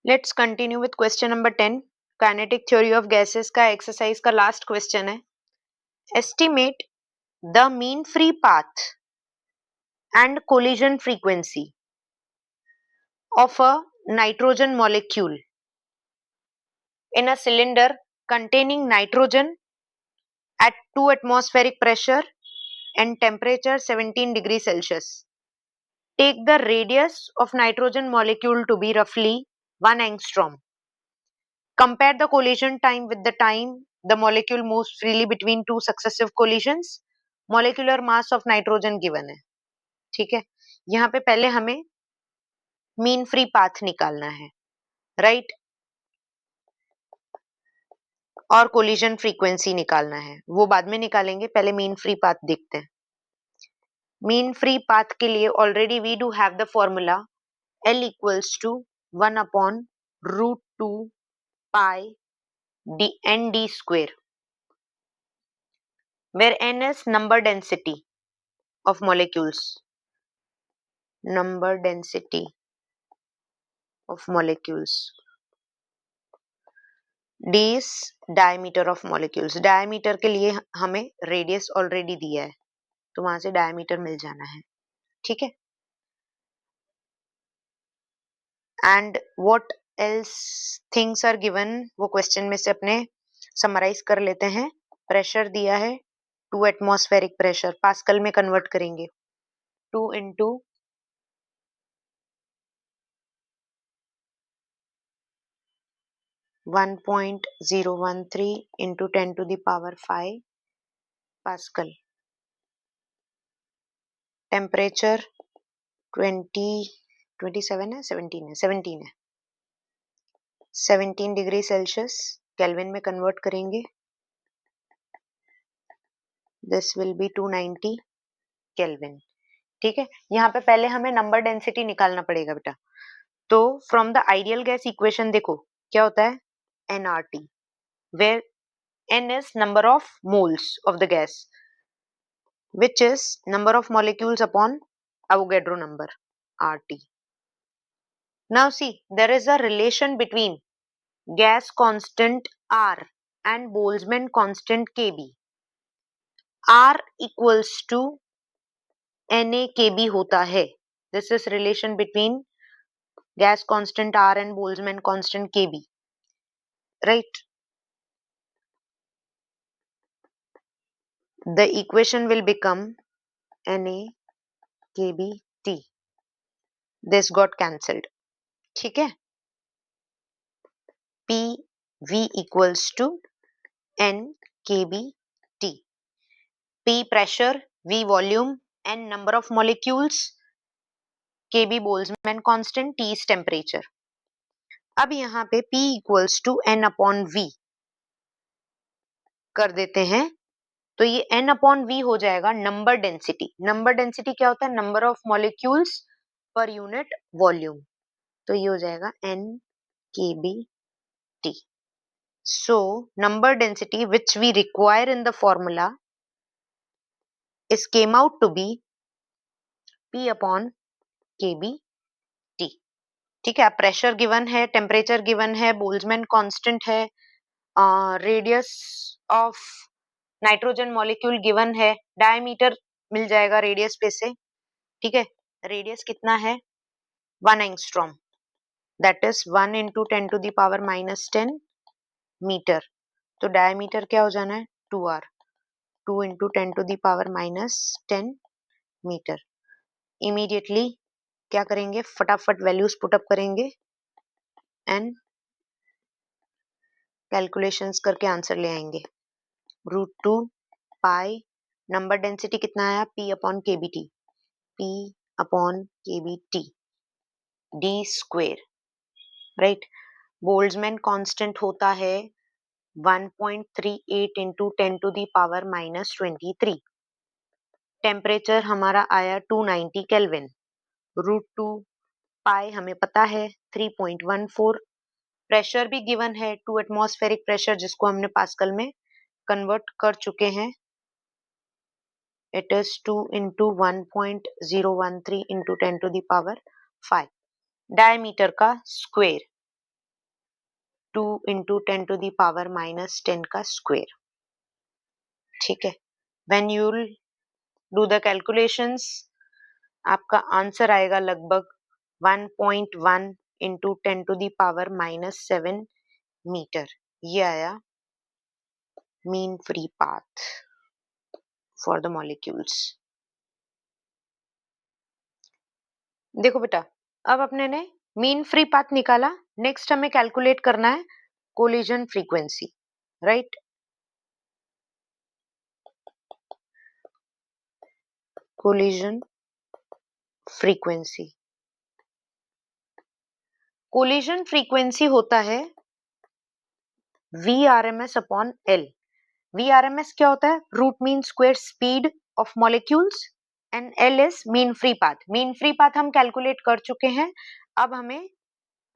Let's continue with question number 10. Kinetic theory of gases का exercise का last question है. Estimate the mean free path and collision frequency of a nitrogen molecule in a cylinder containing nitrogen at 2 atmospheric pressure and temperature 17 degrees Celsius. Take the radius of nitrogen molecule to be roughly 1 angstrom. Compare the collision time with the time the molecule moves freely between two successive collisions. Molecular mass of nitrogen given है. ठीक है, यहाँ पे पहले हमें mean free path निकालना है, right, और कोलिजन फ्रीक्वेंसी निकालना है, वो बाद में निकालेंगे. पहले मीन फ्री पाथ देखते हैं. मीन फ्री पाथ के लिए already we do have the formula L equals to 1 upon root 2 pi d square, where n is number density of molecules. Number density of molecules. D is diameter of molecules. Diameter के लिए हमें radius already दिया है, तो वहां से diameter मिल जाना है. ठीक है. And what else things are given, वो question में से अपने summarize कर लेते हैं. Pressure दिया है 2 atmospheric pressure, पास्कल में convert करेंगे. 2 into 1.013 into 10 to the power 5 Pascal. Temperature 27 है, 17 है, 17 है, 17 डिग्री सेल्सियस. केल्विन में कन्वर्ट करेंगे. This will B 290 kelvin. ठीक है. यहाँ पे पहले हमें नंबर डेंसिटी निकालना पड़ेगा बेटा. तो from the ideal gas equation देखो क्या होता है, nRT, where n is number of moles of the gas, which is number of molecules upon Avogadro number, RT. Now see, there is a relation between gas constant R and Boltzmann constant Kb. R equals to Na Kb होता है. This is relation between gas constant R and Boltzmann constant Kb, right? The equation will become Na Kb T. This got cancelled. ठीक है. P V equals to N Kb T. P pressure, V volume, N number of molecules, Kb Boltzmann constant, T is temperature. अब यहाँ पे P equals to N upon V कर देते हैं, तो ये N upon V हो जाएगा नंबर डेंसिटी. नंबर डेंसिटी क्या होता है, number of molecules per unit volume. तो ये हो जाएगा N Kb T. So number density which we require in the formula is came out to be P upon Kb T. ठीक है. Pressure given है, टेम्परेचर गिवन है, Boltzmann constant है, radius of nitrogen molecule given है, diameter मिल जाएगा radius पे से. ठीक है. रेडियस कितना है, 1 angstrom, that is 1 into 10 to the power minus 10 metre. तो डायमीटर क्या हो जाना है, 2r, 2 into 10 to the power minus 10 metre. Immediately क्या करेंगे, फटाफट वैल्यूज पुटअप करेंगे एंड कैलकुलेशंस करके आंसर ले आएंगे. रूट 2 पाई, नंबर डेंसिटी कितना आया, P upon KBT, P upon KBT D square, right. Boltzmann constant होता है 1.38 into 10 to the power minus 23. Temperature हमारा आया 290 केल्विन. रूट 2 पाई हमें पता है 3.14. प्रेशर भी गिवन है 2 एटमॉस्फेरिक प्रेशर, जिसको हमने पास्कल में कन्वर्ट कर चुके हैं. It is 2 into 1.013 into 10 to the power 5. Diameter का square 2 into 10 to the power minus 10 का स्क्वायर। ठीक है, when you'll do the calculations आपका आंसर आएगा लगभग 1.1 into 10 to the power minus 7 metre. ये आया mean free path for the molecules। देखो बेटा, अब अपने ने मीन फ्री पाथ निकाला, नेक्स्ट हमें कैलकुलेट करना है collision frequency, right. Collision frequency, collision frequency होता है VRMS अपॉन L। VRMS क्या होता है? Root mean square speed of molecules and L is mean free path. Mean free path हम कैलकुलेट कर चुके हैं, अब हमें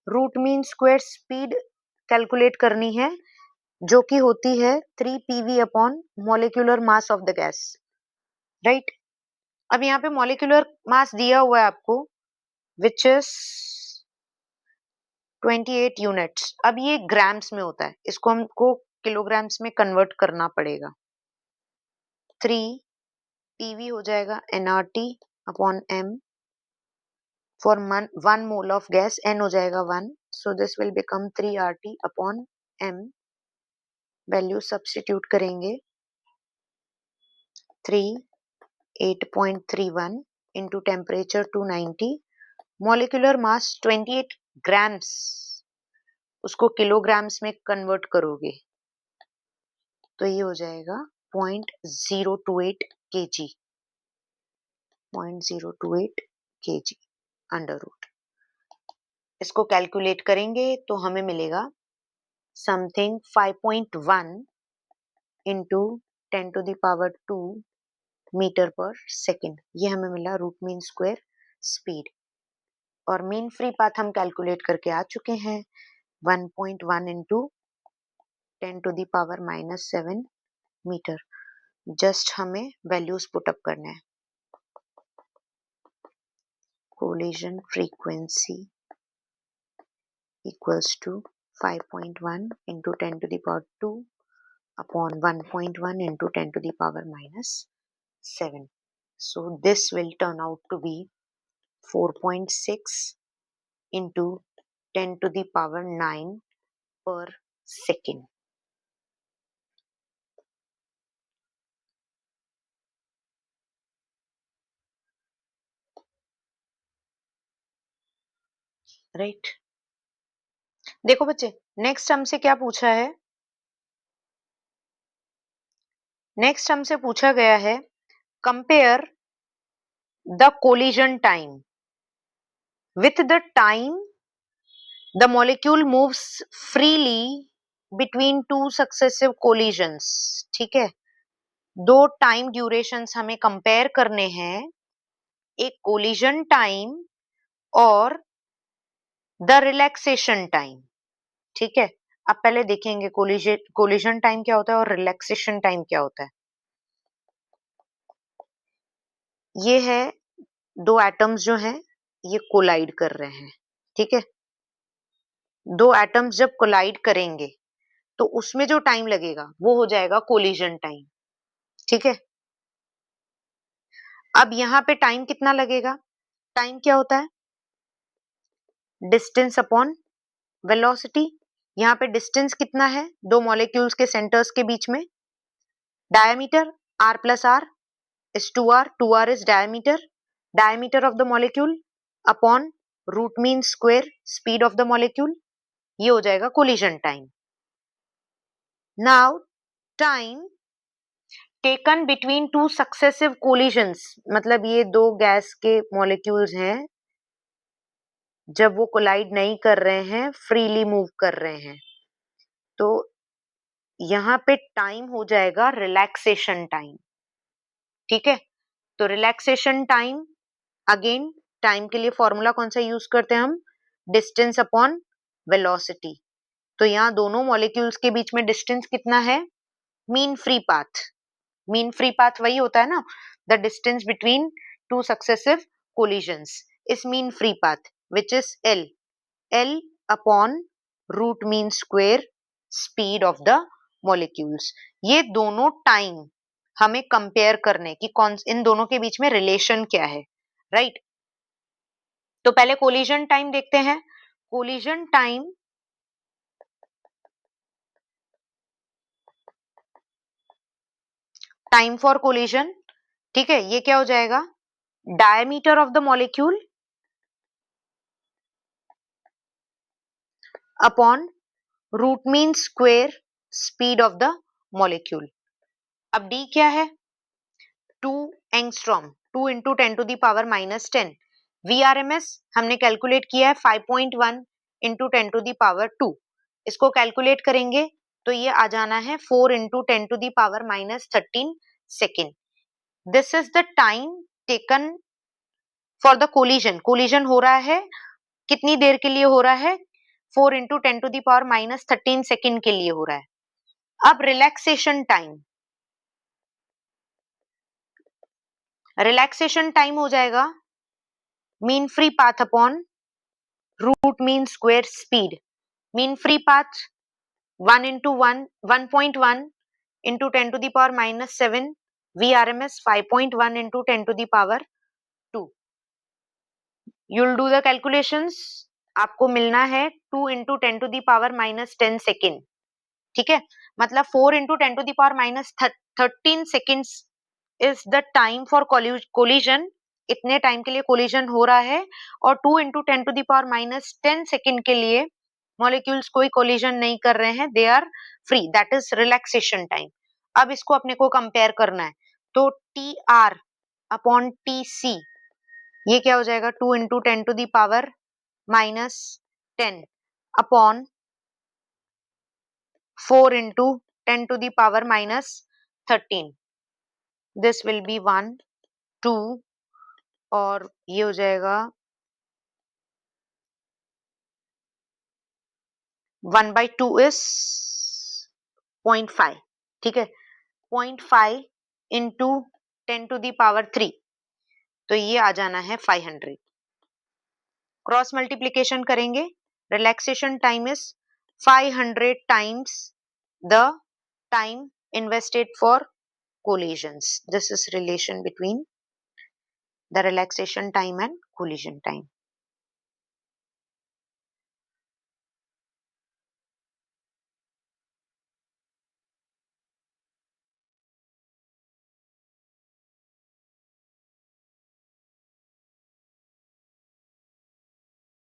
root mean square speed calculate करनी है, जो कि होती है 3 PV upon molecular mass of the gas, right. अब यहाँ पे मॉलिक्यूलर मास दिया हुआ है आपको, विच इज 28 यूनिट्स। अब ये ग्राम्स में होता है, इसको हमको किलोग्राम्स में कन्वर्ट करना पड़ेगा। 3 PV हो जाएगा nRT upon m for 1 mole of gas, n हो जाएगा 1, so this will become 3RT upon m। Value substitute करेंगे, 3 8.31 into temperature 290, molecular mass 28 grams, उसको किलोग्राम्स में कन्वर्ट करोगे तो ये हो जाएगा 0.028 kg, 0.028 kg अंडर रूट। इसको कैलकुलेट करेंगे तो हमें मिलेगा something 5.1 into 10 to the power 2 metre पर सेकेंड। ये हमें मिला रूट मीन स्क्वायर स्पीड, और मीन फ्री पाथ हम कैलकुलेट करके आ चुके हैं 1.1 into 10 to the power minus 7 metre. Just हमें वैल्यूज पुट अप करना है। Collision frequency equals to 5.1 into 10 to the power 2 upon 1.1 into 10 to the power minus 7. So this will turn out to be 4.6 into 10 to the power 9 per second. Right. देखो बच्चे, next हमसे क्या पूछा है? Next हमसे पूछा गया है compare the collision time with the time the molecule moves freely between two successive collisions. ठीक है, दो टाइम ड्यूरेशंस हमें कंपेयर करने हैं, एक कोलिजन टाइम और द रिलैक्सेशन टाइम। ठीक है, अब पहले देखेंगे कोलिजन टाइम क्या होता है और रिलैक्सेशन टाइम क्या होता है। ये है दो एटम्स जो हैं ये कोलाइड कर रहे हैं। ठीक है, दो एटम्स जब कोलाइड करेंगे तो उसमें जो टाइम लगेगा वो हो जाएगा कोलिजन टाइम। ठीक है, अब यहाँ पे टाइम कितना लगेगा? टाइम क्या होता है? Distance upon velocity. यहाँ पे डिस्टेंस कितना है दो मॉलिक्यूल्स के सेंटर्स के बीच में? Diameter r plus r is 2r, 2r is diameter of the molecule upon root mean square speed of the molecule, ये हो जाएगा collision time. Now time taken between two successive collisions, मतलब ये दो gas के molecules हैं, जब वो कोलाइड नहीं कर रहे हैं, फ्रीली मूव कर रहे हैं, तो यहाँ पे टाइम हो जाएगा रिलैक्सेशन टाइम। ठीक है, तो रिलैक्सेशन टाइम, अगेन टाइम के लिए फॉर्मूला कौन सा यूज करते हैं हम? Distance upon velocity. तो यहाँ दोनों मॉलिक्यूल्स के बीच में डिस्टेंस कितना है? Mean free path. Mean free path वही होता है ना, the distance between two successive collisions is mean free path which is L upon root mean square speed of the molecules. ये दोनों टाइम हमें कंपेयर करने की कौन इन दोनों के बीच में रिलेशन क्या है, राइट? तो पहले कोलिजन टाइम देखते हैं। Collision time time for collision, ठीक है, ये क्या हो जाएगा? Diameter of the molecule upon root mean square speed of the molecule. अब डी क्या है? 2 angstrom, 2 into 10 to the power -10। VRMS हमने कैलकुलेट किया है 5.1 इंटू 10 टू दी पावर 2। इसको कैलकुलेट करेंगे तो ये आ जाना है 4 into 10 to the power -13 second. This is the time taken for the collision. Collision हो रहा है कितनी देर के लिए हो रहा है? 4 into 10 to the power -13 second के लिए हो रहा है। अब रिलैक्सेशन टाइम, रिलैक्सेशन टाइम हो जाएगा mean free path upon root mean square speed. Mean free path 1 into 1.1 into 10 to the power -7, VRMS 5.1 into 10 to the power 2। You'll do the calculations, आपको मिलना है 2 into 10 to the power -10 second, ठीक है? मतलब 4 into 10 to the power -13 seconds is the time for collision. इतने time के लिए collision हो रहा है। और 2 into 10 to the power -10 second के लिए मॉलिक्यूल्स कोई कोलिजन नहीं कर रहे हैं, they are free, that is relaxation time. अब इसको अपने को कंपेयर करना है, तो T R upon T C, ये क्या हो जाएगा? 2 into 10 to the power -10 upon 4 into 10 to the power -13। This will be 1 2 और ये हो जाएगा 1/2 इज 0.5, ठीक है? 0.5 इंटू 10 टू दी पावर 3, तो ये आ जाना है 500। क्रॉस मल्टीप्लीकेशन करेंगे, relaxation time is 500 times the time invested for collisions. This is relation between the relaxation time and collision time.